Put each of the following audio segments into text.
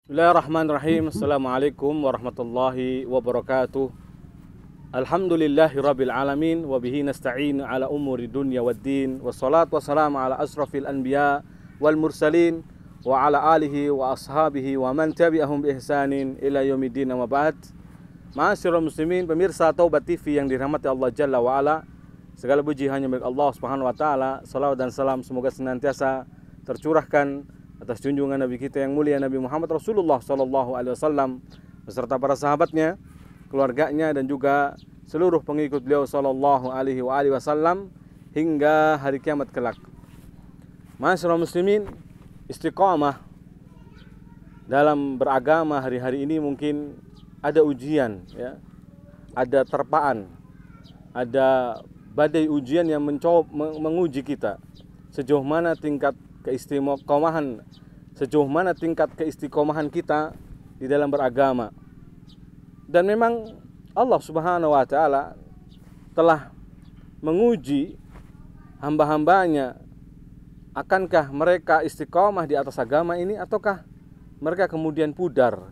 Bismillahirrahmanirrahim. Assalamualaikum warahmatullahi wabarakatuh. Alhamdulillahi rabbil alamin. Wabihi nasta'in ala umuri dunya waddin. Wassalatu wassalamu ala asrafil anbiya wal mursalin. Wa ala alihi wa ashabihi wa man tabi'ahum bi ihsanin ila yaumiddin wa ba'd. Ma'asyiral muslimin, pemirsa Taubat TV yang dirahmati Allah Jalla wa ala. Segala puji hanya milik Allah Subhanahu wa taala. Salawat dan salam semoga senantiasa tercurahkan atas junjungan Nabi kita yang mulia Nabi Muhammad Rasulullah Sallallahu Alaihi Wasallam beserta para sahabatnya, keluarganya dan juga seluruh pengikut beliau Sallallahu Alaihi Wasallam hingga hari kiamat kelak. Ma'asyiral muslimin, istiqamah dalam beragama hari-hari ini mungkin ada ujian, ya, ada terpaan, ada badai ujian yang menguji kita sejauh mana tingkat keistiqomahan, sejauh mana tingkat keistiqomahan kita di dalam beragama. Dan memang Allah Subhanahu wa taala telah menguji hamba-hambanya, akankah mereka istiqomah di atas agama ini ataukah mereka kemudian pudar,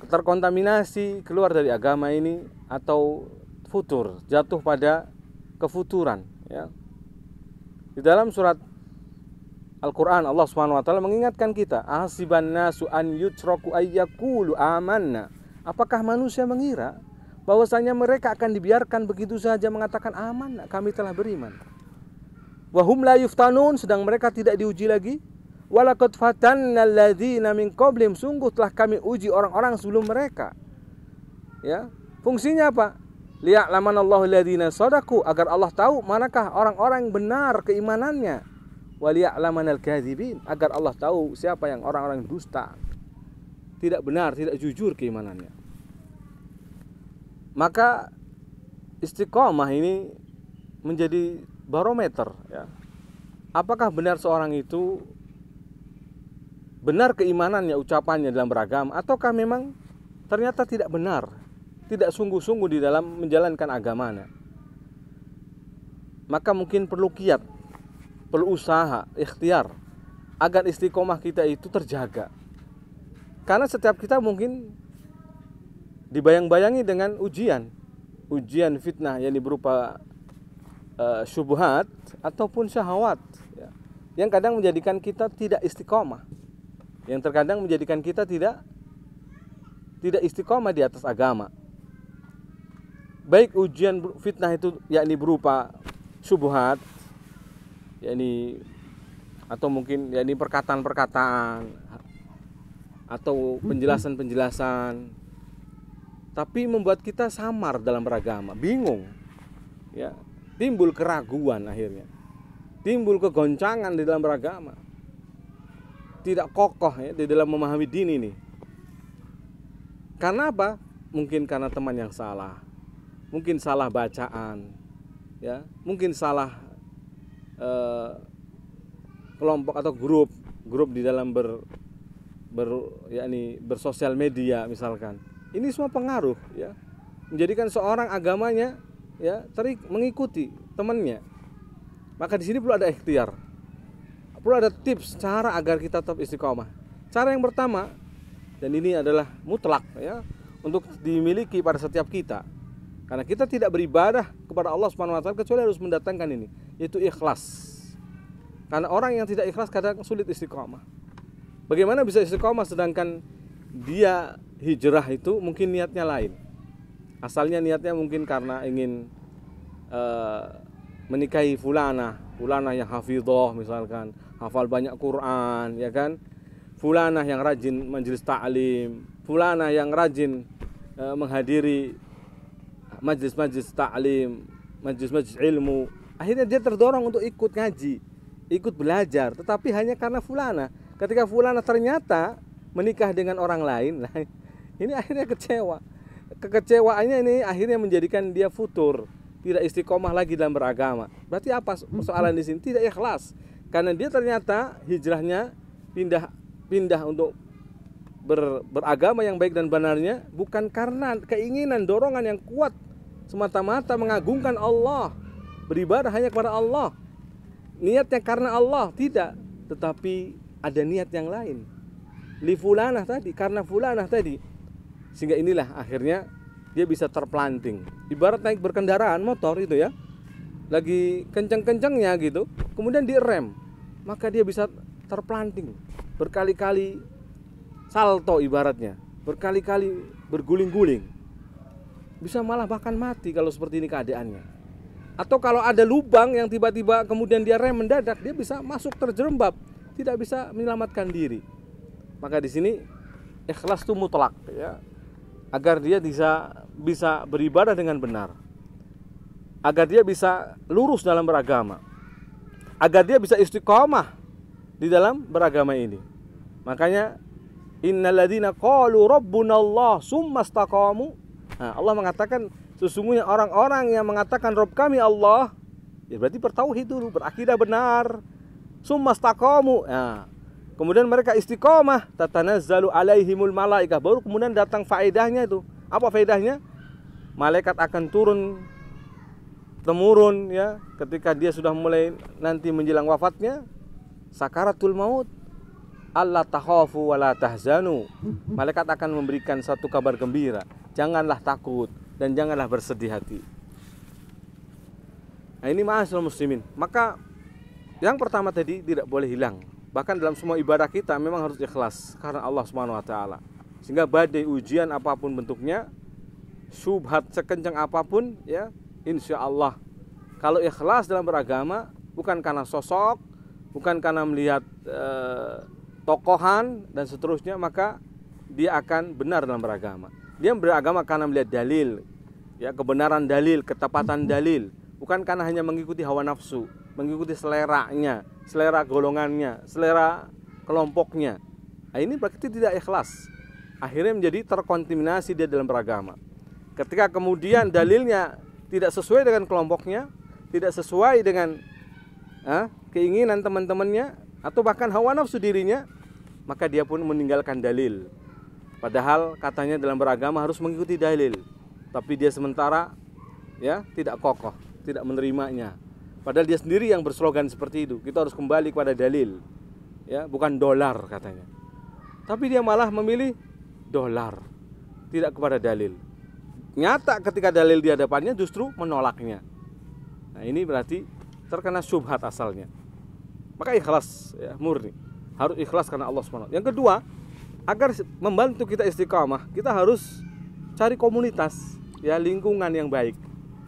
terkontaminasi, keluar dari agama ini, atau futur, jatuh pada kefuturan, ya. Di dalam surat Al-Quran Allah Subhanahu wa taala mengingatkan kita, ahasiban nasu an yutraku ayyaqulu amanna. Apakah manusia mengira bahwasanya mereka akan dibiarkan begitu saja mengatakan aman, kami telah beriman. Wa hum la yuftanun, sedang mereka tidak diuji lagi. Walaqad fatanna alladzina min qablihim, sungguh telah kami uji orang-orang sebelum mereka. Ya, fungsinya apa? Liya'lamanallahu alladzina shadaku, agar Allah tahu manakah orang-orang yang benar keimanannya. Waliya'lamanal kadzibin, agar Allah tahu siapa yang orang-orang dusta, tidak benar, tidak jujur keimanannya. Maka istiqomah ini menjadi barometer, ya. Apakah benar seorang itu benar keimanannya, ucapannya dalam beragama, ataukah memang ternyata tidak benar, tidak sungguh-sungguh di dalam menjalankan agamanya. Maka mungkin perlu kiat, perlu usaha, ikhtiar agar istiqomah kita itu terjaga. Karena setiap kita mungkin dibayang-bayangi dengan ujian fitnah yang berupa syubhat ataupun syahwat, ya, yang kadang menjadikan kita tidak istiqomah, yang terkadang menjadikan kita tidak istiqomah di atas agama. Baik ujian fitnah itu yakni berupa syubhat, yakni atau mungkin yakni perkataan-perkataan atau penjelasan-penjelasan, tapi membuat kita samar dalam beragama, bingung, ya, timbul keraguan, akhirnya timbul kegoncangan di dalam beragama, tidak kokoh, ya, di dalam memahami din ini. Karena apa? Mungkin karena teman yang salah, mungkin salah bacaan, ya, mungkin salah kelompok atau grup di dalam bersosial media misalkan. Ini semua pengaruh, ya, menjadikan seorang agamanya, ya, mengikuti temannya. Maka di sini perlu ada ikhtiar, perlu ada tips cara agar kita tetap istiqomah. Cara yang pertama, dan ini adalah mutlak, ya, untuk dimiliki pada setiap kita, karena kita tidak beribadah kepada Allah Subhanahu wa taala kecuali harus mendatangkan ini, yaitu ikhlas. Karena orang yang tidak ikhlas kadang sulit istiqomah. Bagaimana bisa istiqomah sedangkan dia hijrah itu mungkin niatnya lain. Asalnya niatnya mungkin karena ingin menikahi fulanah yang hafidhah misalkan, hafal banyak Quran, ya kan? Fulanah yang rajin majelis ta'lim, fulanah yang rajin menghadiri majlis-majlis ta'lim, majlis-majlis ilmu. Akhirnya dia terdorong untuk ikut ngaji, ikut belajar, tetapi hanya karena fulana. Ketika fulana ternyata menikah dengan orang lain, ini akhirnya kecewa. Kekecewaannya ini akhirnya menjadikan dia futur, tidak istiqomah lagi dalam beragama. Berarti apa persoalan di sini? Tidak ikhlas. Karena dia ternyata hijrahnya pindah untuk beragama yang baik dan benarnya bukan karena keinginan, dorongan yang kuat semata-mata mengagungkan Allah, beribadah hanya kepada Allah, niatnya karena Allah, tidak, tetapi ada niat yang lain. li fulanah tadi, karena fulanah tadi. Sehingga inilah akhirnya dia bisa terpelanting. Ibarat naik berkendaraan motor itu ya, lagi kenceng-kencengnya gitu, kemudian direm, maka dia bisa terpelanting, berkali-kali salto ibaratnya, berkali-kali berguling-guling, bisa malah bahkan mati kalau seperti ini keadaannya. Atau kalau ada lubang yang tiba-tiba kemudian dia rem mendadak, dia bisa masuk terjerembab, tidak bisa menyelamatkan diri. Maka di sini ikhlas itu mutlak ya, agar dia bisa beribadah dengan benar, agar dia bisa lurus dalam beragama, agar dia bisa istiqamah di dalam beragama ini. Makanya innalladzina qalu rabbunallah summa istaqamu. Nah, Allah mengatakan sesungguhnya orang-orang yang mengatakan Rabb kami Allah, ya berarti bertauhid dulu, berakidah benar. Summa istaqamu. Nah, kemudian mereka istiqamah, tatanazzalu alaihimul malaikah, baru kemudian datang faedahnya itu. Apa faedahnya? Malaikat akan temurun ya, ketika dia sudah mulai nanti menjelang wafatnya, sakaratul maut, alla takhafu wa la tahzanu. Malaikat akan memberikan satu kabar gembira, janganlah takut dan janganlah bersedih hati. Nah, ini ma'asyiral muslimin. Maka yang pertama tadi tidak boleh hilang. Bahkan dalam semua ibadah kita memang harus ikhlas karena Allah Subhanahu wa taala. Sehingga badai ujian apapun bentuknya, syubhat sekencang apapun ya, insya Allah kalau ikhlas dalam beragama, bukan karena sosok, bukan karena melihat tokohan dan seterusnya, maka dia akan benar dalam beragama. Dia beragama karena melihat dalil, ya, kebenaran dalil, ketepatan dalil, bukan karena hanya mengikuti hawa nafsu, mengikuti seleranya, selera golongannya, selera kelompoknya. Nah, ini berarti tidak ikhlas. Akhirnya menjadi terkontaminasi dia dalam beragama. Ketika kemudian dalilnya tidak sesuai dengan kelompoknya, tidak sesuai dengan keinginan teman-temannya, atau bahkan hawa nafsu dirinya, maka dia pun meninggalkan dalil. Padahal katanya dalam beragama harus mengikuti dalil, tapi dia sementara ya tidak kokoh, tidak menerimanya. Padahal dia sendiri yang berslogan seperti itu, kita harus kembali kepada dalil, ya, bukan dolar katanya. Tapi dia malah memilih dolar, tidak kepada dalil. Nyata ketika dalil di hadapannya justru menolaknya. Nah, ini berarti terkena syubhat asalnya. Maka ikhlas ya, murni. Harus ikhlas karena Allah SWT. Yang kedua, agar membantu kita istiqamah, kita harus cari komunitas, ya, lingkungan yang baik,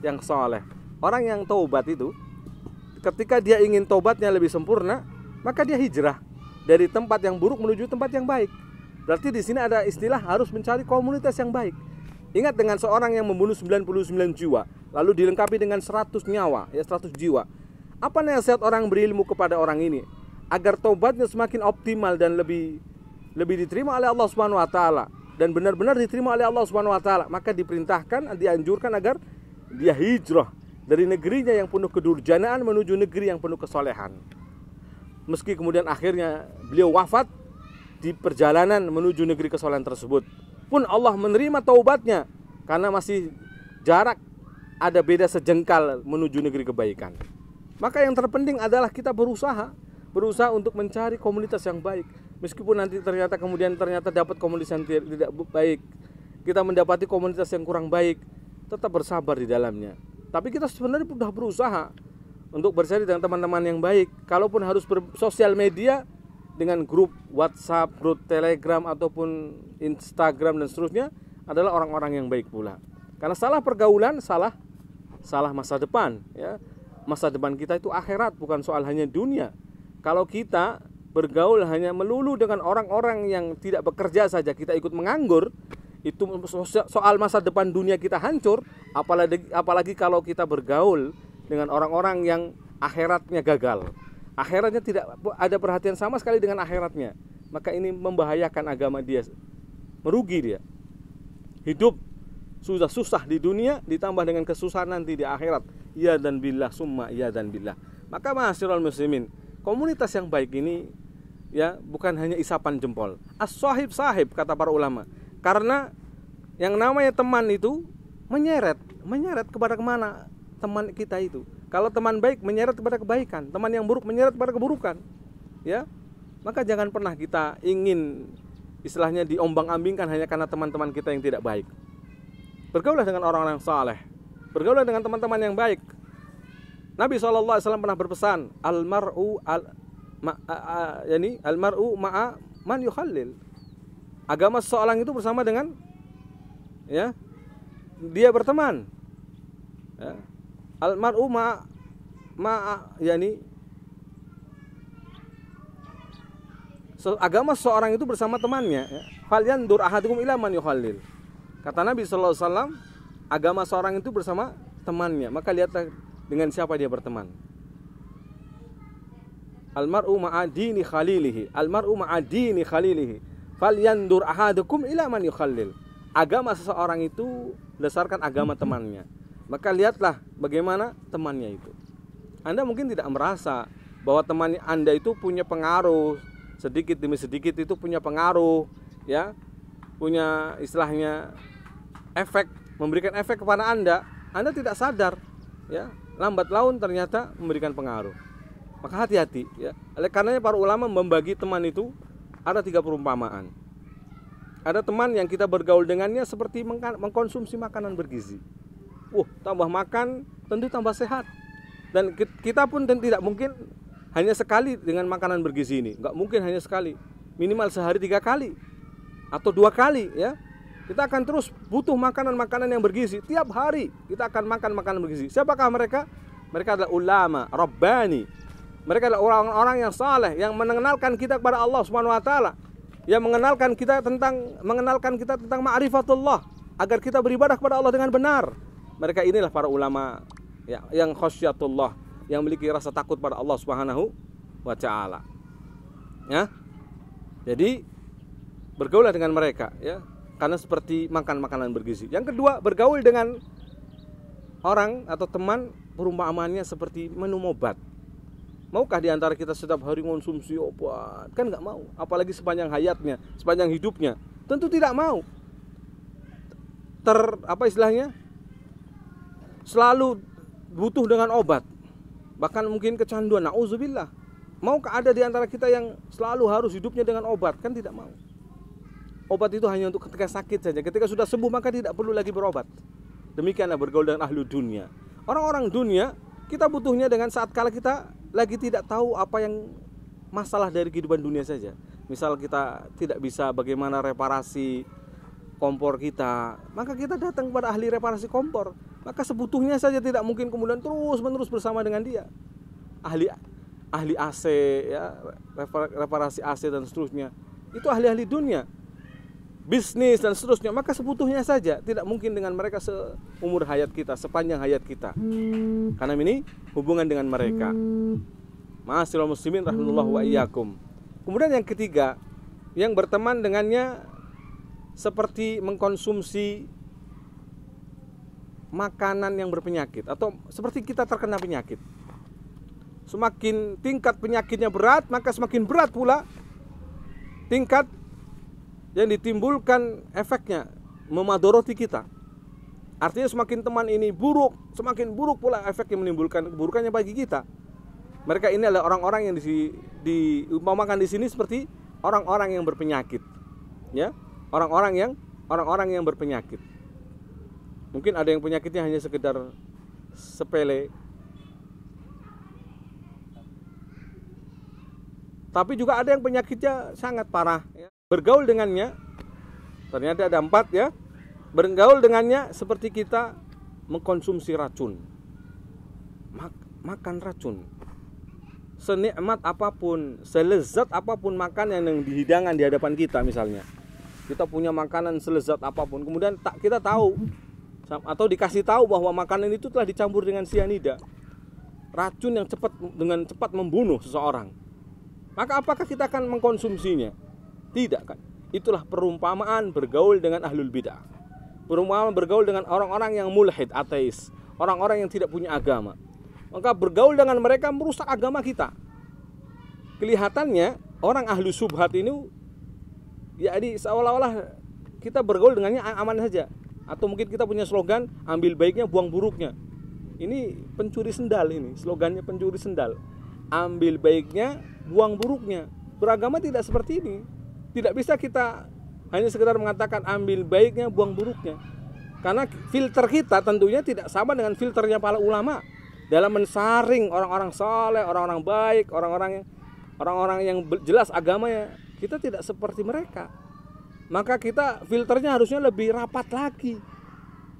yang soleh. Orang yang taubat itu, ketika dia ingin taubatnya lebih sempurna, maka dia hijrah dari tempat yang buruk menuju tempat yang baik. Berarti di sini ada istilah harus mencari komunitas yang baik. Ingat, dengan seorang yang membunuh 99 jiwa, lalu dilengkapi dengan 100 nyawa, ya 100 jiwa. Apa nasihat orang berilmu kepada orang ini? Agar taubatnya semakin optimal dan lebih diterima oleh Allah Subhanahu wa taala dan benar-benar diterima oleh Allah Subhanahu wa taala, maka diperintahkan, dianjurkan agar dia hijrah dari negerinya yang penuh kedurjanaan menuju negeri yang penuh kesolehan. Meski kemudian akhirnya beliau wafat di perjalanan menuju negeri kesolehan tersebut, pun Allah menerima taubatnya karena masih jarak, ada beda sejengkal menuju negeri kebaikan. Maka yang terpenting adalah kita berusaha untuk mencari komunitas yang baik. Meskipun nanti ternyata dapat komunitas yang tidak baik, kita mendapati komunitas yang kurang baik, tetap bersabar di dalamnya. Tapi kita sebenarnya sudah berusaha untuk bercari dengan teman-teman yang baik. Kalaupun harus bersosial media dengan grup WhatsApp, grup Telegram ataupun Instagram dan seterusnya, adalah orang-orang yang baik pula. Karena salah pergaulan, salah masa depan, ya. Masa depan kita itu akhirat, bukan soal hanya dunia. Kalau kita bergaul hanya melulu dengan orang-orang yang tidak bekerja saja, kita ikut menganggur, itu soal masa depan dunia kita hancur. Apalagi kalau kita bergaul dengan orang-orang yang akhiratnya gagal, akhiratnya tidak ada perhatian sama sekali dengan akhiratnya, maka ini membahayakan agama dia, merugi dia. Hidup sudah susah di dunia, ditambah dengan kesusahan nanti di akhirat. Ya dan billah, summa ya dan billah. Maka ma'asyiral muslimin, komunitas yang baik ini, ya, bukan hanya isapan jempol. As-sahib sahib, kata para ulama. Karena yang namanya teman itu menyeret kepada kemana teman kita itu. Kalau teman baik menyeret kepada kebaikan, teman yang buruk menyeret kepada keburukan, ya. Maka jangan pernah kita ingin istilahnya diombang-ambingkan hanya karena teman-teman kita yang tidak baik. Bergaulah dengan orang-orang yang saleh. Bergaulah dengan teman-teman yang baik. Nabi SAW pernah berpesan, al-mar'u ma'a man yukhallil. Agama seseorang itu bersama dengan ya, dia berteman. Ya. Al-mar'u agama seseorang itu bersama temannya. Falyandur ahadukum ila man yukhallil. Kata Nabi SAW, agama seorang itu bersama temannya. Maka lihatlah dengan siapa dia berteman. Almar'u ma'adini khalilihi. Almar'u ma'adini khalilihi. Falyandur ahadukum ila man yukhallil. Agama seseorang itu berdasarkan agama temannya. Maka lihatlah bagaimana temannya itu. Anda mungkin tidak merasa bahwa teman Anda itu punya pengaruh, sedikit demi sedikit itu punya pengaruh, ya, punya istilahnya efek, memberikan efek kepada Anda. Anda tidak sadar, ya, lambat laun ternyata memberikan pengaruh. Maka hati-hati, ya. Oleh karenanya para ulama membagi teman itu ada 3 perumpamaan. Ada teman yang kita bergaul dengannya seperti mengkonsumsi makanan bergizi. Tambah makan tentu tambah sehat. Dan kita pun tidak mungkin hanya sekali dengan makanan bergizi ini. Enggak mungkin hanya sekali. Minimal sehari 3 kali atau 2 kali, ya. Kita akan terus butuh makanan-makanan yang bergizi. Tiap hari kita akan makan makanan bergizi. Siapakah mereka? Mereka adalah ulama, rabbani. Mereka adalah orang-orang yang saleh, yang mengenalkan kita kepada Allah Subhanahu wa taala. Yang mengenalkan kita tentang ma'rifatullah, agar kita beribadah kepada Allah dengan benar. Mereka inilah para ulama, ya, yang khasyatullah, yang memiliki rasa takut pada Allah Subhanahu wa taala. Ya. Jadi bergaulah dengan mereka, ya. Karena seperti makan makanan bergizi. Yang kedua, bergaul dengan orang atau teman perumpamaannya seperti minum obat. Maukah di antara kita setiap hari konsumsi obat? Kan enggak mau. Apalagi sepanjang hayatnya, sepanjang hidupnya. Tentu tidak mau. Selalu butuh dengan obat. Bahkan mungkin kecanduan, na'udzubillah. Maukah ada di antara kita yang selalu harus hidupnya dengan obat? Kan tidak mau. Obat itu hanya untuk ketika sakit saja. Ketika sudah sembuh maka tidak perlu lagi berobat. Demikianlah bergaul dengan ahlu dunia. Orang-orang dunia kita butuhnya dengan saat kala kita lagi tidak tahu apa yang masalah dari kehidupan dunia saja. Misal kita tidak bisa bagaimana reparasi kompor kita, maka kita datang kepada ahli reparasi kompor. Maka sebutuhnya saja, tidak mungkin kemudian terus-menerus bersama dengan dia. Ahli AC, ya, reparasi AC dan seterusnya. Itu ahli-ahli dunia. Bisnis dan seterusnya, maka sebutuhnya saja, tidak mungkin dengan mereka seumur hayat kita, sepanjang hayat kita. Karena ini hubungan dengan mereka. Ma'asyiral muslimin rahimallahu wa iyyakum. Kemudian yang ketiga, yang berteman dengannya seperti mengkonsumsi makanan yang berpenyakit, atau seperti kita terkena penyakit. Semakin tingkat penyakitnya berat, maka semakin berat pula tingkat yang ditimbulkan efeknya, memadoroti kita. Artinya semakin teman ini buruk, semakin buruk pula efek yang menimbulkan keburukannya bagi kita. Mereka ini adalah orang-orang yang diumpamakan di sini seperti orang-orang yang berpenyakit, ya, orang-orang yang berpenyakit. Mungkin ada yang penyakitnya hanya sekedar sepele, tapi juga ada yang penyakitnya sangat parah, ya. Bergaul dengannya, ternyata ada 4, ya. Bergaul dengannya seperti kita mengkonsumsi racun, makan racun. Senikmat apapun, selezat apapun makanan yang dihidangan di hadapan kita, misalnya kita punya makanan selezat apapun, kemudian kita tahu atau dikasih tahu bahwa makanan itu telah dicampur dengan sianida, racun yang dengan cepat membunuh seseorang. Maka apakah kita akan mengkonsumsinya? Tidak, kan? Itulah perumpamaan bergaul dengan ahlul bid'ah. Perumpamaan bergaul dengan orang-orang yang mulhid, ateis, orang-orang yang tidak punya agama. Maka bergaul dengan mereka merusak agama kita. Kelihatannya orang ahlu subhat ini, ya, seolah-olah kita bergaul dengannya aman saja. Atau mungkin kita punya slogan, ambil baiknya buang buruknya. Ini pencuri sendal, ini slogannya pencuri sendal. Ambil baiknya buang buruknya. Beragama tidak seperti ini. Tidak bisa kita hanya sekedar mengatakan ambil baiknya, buang buruknya. Karena filter kita tentunya tidak sama dengan filternya para ulama dalam mensaring orang-orang saleh, orang-orang baik, orang-orang yang jelas agamanya. Kita tidak seperti mereka. Maka kita filternya harusnya lebih rapat lagi.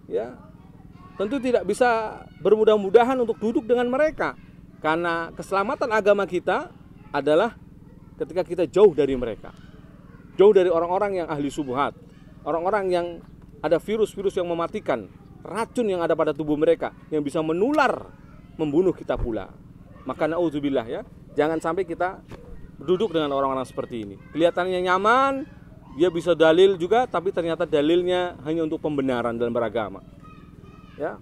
Ya. Tentu tidak bisa bermudah-mudahan untuk duduk dengan mereka. Karena keselamatan agama kita adalah ketika kita jauh dari mereka. Jauh dari orang-orang yang ahli subuhat, orang-orang yang ada virus-virus yang mematikan, racun yang ada pada tubuh mereka yang bisa menular, membunuh kita pula. Maka naudzubillah ya, jangan sampai kita duduk dengan orang-orang seperti ini. Kelihatannya nyaman, dia bisa dalil juga, tapi ternyata dalilnya hanya untuk pembenaran dalam beragama. Ya,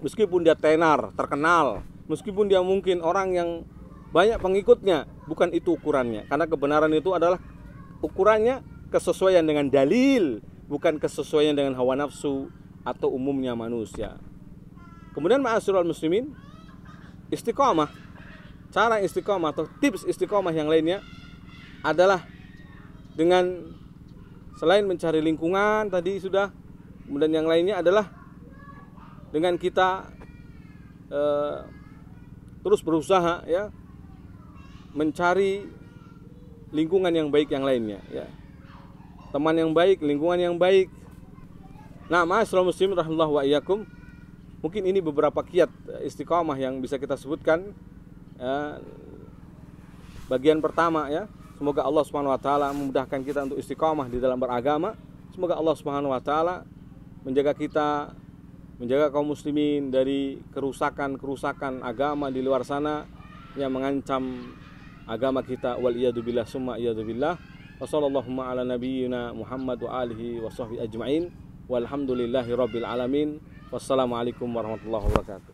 meskipun dia tenar, terkenal, meskipun dia mungkin orang yang banyak pengikutnya, bukan itu ukurannya. Karena kebenaran itu adalah ukurannya kesesuaian dengan dalil, bukan kesesuaian dengan hawa nafsu atau umumnya manusia. Kemudian ma'asyiral muslimin, istiqomah, cara istiqomah atau tips istiqomah yang lainnya adalah dengan selain mencari lingkungan tadi sudah, kemudian yang lainnya adalah dengan kita terus berusaha ya mencari lingkungan yang baik yang lainnya ya. Teman yang baik, lingkungan yang baik. Nah, ma'asyiral muslimin rahimallahu wa iyyakum. Mungkin ini beberapa kiat istiqomah yang bisa kita sebutkan. Ya. Bagian pertama ya, semoga Allah Subhanahu wa taala memudahkan kita untuk istiqomah di dalam beragama. Semoga Allah Subhanahu wa taala menjaga kita, menjaga kaum muslimin dari kerusakan-kerusakan agama di luar sana yang mengancam agama kita, wal iyadu billah summa iyadu billah. Wassallallahu ala nabiyyina Muhammad wa alihi wa sahbihi ajma'in walhamdulillahi rabbil alamin. Wassalamualaikum warahmatullahi wabarakatuh.